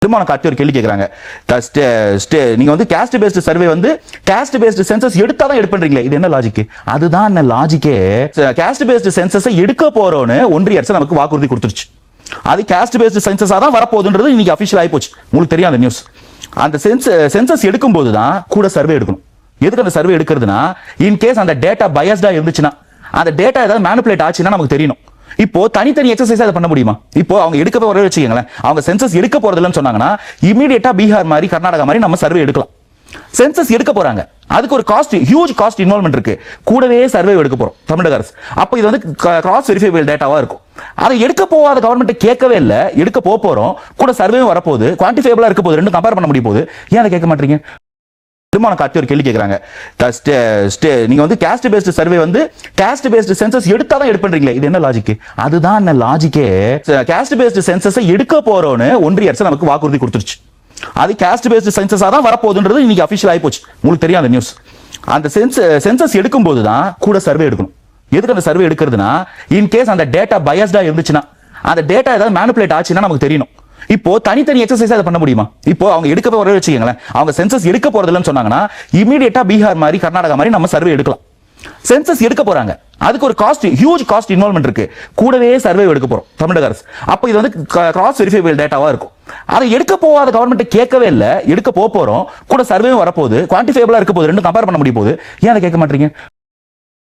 திருமணம் காட்டி ஒரு கேள்வி கேட்கறாங்க. நீங்க வந்து காஸ்ட் பேஸ்ட் சர்வே வந்து காஸ்ட் பேஸ்ட் சென்சஸ் எடுத்தா தான் எடுப்பீங்களே, இது என்ன லாஜிக்? அதுதான் என்ன லாஜிக்கே. காஸ்ட் பேஸ்ட் சென்சஸ் எடுக்க போறோம்னு ஒன்றிய அரசு நமக்கு வாக்குறுதி கொடுத்துருச்சு. அது காஸ்ட் பேஸ்ட் சென்சஸா தான் வரப்போகுதுன்றது இன்னைக்கு அபிஷியல் ஆகி போச்சு. உங்களுக்கு தெரியும் அந்த நியூஸ். அந்த சென்சஸ் எடுக்கும் போது தான் கூட சர்வே எடுக்கணும். எதுக்கு அந்த சர்வே எடுக்கிறதுனா, இன் கேஸ் அந்த டேட்டா பயாஸ்டா இருந்துச்சுன்னா, அந்த டேட்டா ஏதாவது மேனிபுலேட் ஆச்சுன்னா நமக்கு தெரியணும். இப்போ தனித்தனி எக்ஸசைஸ் அதை பண்ண முடியுமா? இப்போ அவங்க எடுக்க போற வச்சுக்கங்களேன், அவங்க சென்சஸ் எடுக்க போறதுலன்னு சொன்னாங்கன்னா இமீடியட்டா பீகார் மாதிரி கர்நாடகா மாதிரி நம்ம சர்வே எடுக்கலாம். சென்சஸ் எடுக்க போறாங்க, அதுக்கு ஒரு காஸ்ட், ஹியூஜ் காஸ்ட் இன்வால்வ்மெண்ட் இருக்கு. கூடவே சர்வே எடுக்க போறோம் தமிழக அரசு. அப்போ இது வந்து கிராஸ் வெரிஃபைபிள் டேட்டாவா இருக்கும். அதை எடுக்க போகாத கவர்மெண்ட் கேட்கவே இல்லை, எடுக்க போறோம், கூட சர்வேவும் வரப்போகுது, குவான்டிஃபைபிளா இருக்க போகுது, ரெண்டும் கம்பேர் பண்ண முடிய போகுது. ஏன் அதை கேட்க மாட்டீங்க? திருமணம் காட்டி ஒரு கேள்வி கேட்கறாங்க. நீங்க வந்து காஸ்ட் பேஸ்ட் சர்வே வந்து காஸ்ட் பேஸ்ட் சென்சஸ் எடுத்தா தான் எடுப்பீங்களே, இது என்ன லாஜிக்? அதுதான் என்ன லாஜிக்கே. காஸ்ட் பேஸ்ட் சென்சஸ் எடுக்க போறோம்னு ஒன்றிய அரசு நமக்கு வாக்குறுதி கொடுத்துருச்சு. அது காஸ்ட் பேஸ்ட் சென்சஸா தான் வரப்போகுதுன்றது இன்னைக்கு அபிஷியல் ஆகி போச்சு. உங்களுக்கு தெரியும் அந்த நியூஸ். அந்த சென்சஸ் எடுக்கும் போது தான் கூட சர்வே எடுக்கணும். எதுக்கு அந்த சர்வே எடுக்கிறதுனா, இன் கேஸ் அந்த டேட்டா பயாஸ்டா இருந்துச்சுன்னா, அந்த டேட்டா ஏதாவது மேனிபுலேட் ஆச்சுன்னா நமக்கு தெரியணும். இப்போ தனித்தனி எக்ஸசைஸ் அதை பண்ண முடியுமா? இப்போ அவங்க எடுக்க போற வச்சுக்கங்களேன், அவங்க சென்சஸ் எடுக்க போறதுலன்னு சொன்னாங்கன்னா இமீடியட்டா பீகார் மாதிரி கர்நாடகா மாதிரி நம்ம சர்வே எடுக்கலாம். சென்சஸ் எடுக்க போறாங்க, அதுக்கு ஒரு காஸ்ட், ஹியூஜ் காஸ்ட் இன்வால்வ்மெண்ட் இருக்கு. கூடவே சர்வே எடுக்க போறோம் தமிழக அரசு. அப்போ இது வந்து கிராஸ் வெரிஃபைபிள் டேட்டாவா இருக்கும். அதை எடுக்க போகாத கவர்மெண்ட் கேட்கவே இல்லை, எடுக்க போறோம், கூட சர்வேவும் வரப்போகுது, குவான்டிஃபைபிளா இருக்க போகுது, ரெண்டும் கம்பேர் பண்ண முடிய போகுது. ஏன் அதை கேட்க மாட்டீங்க?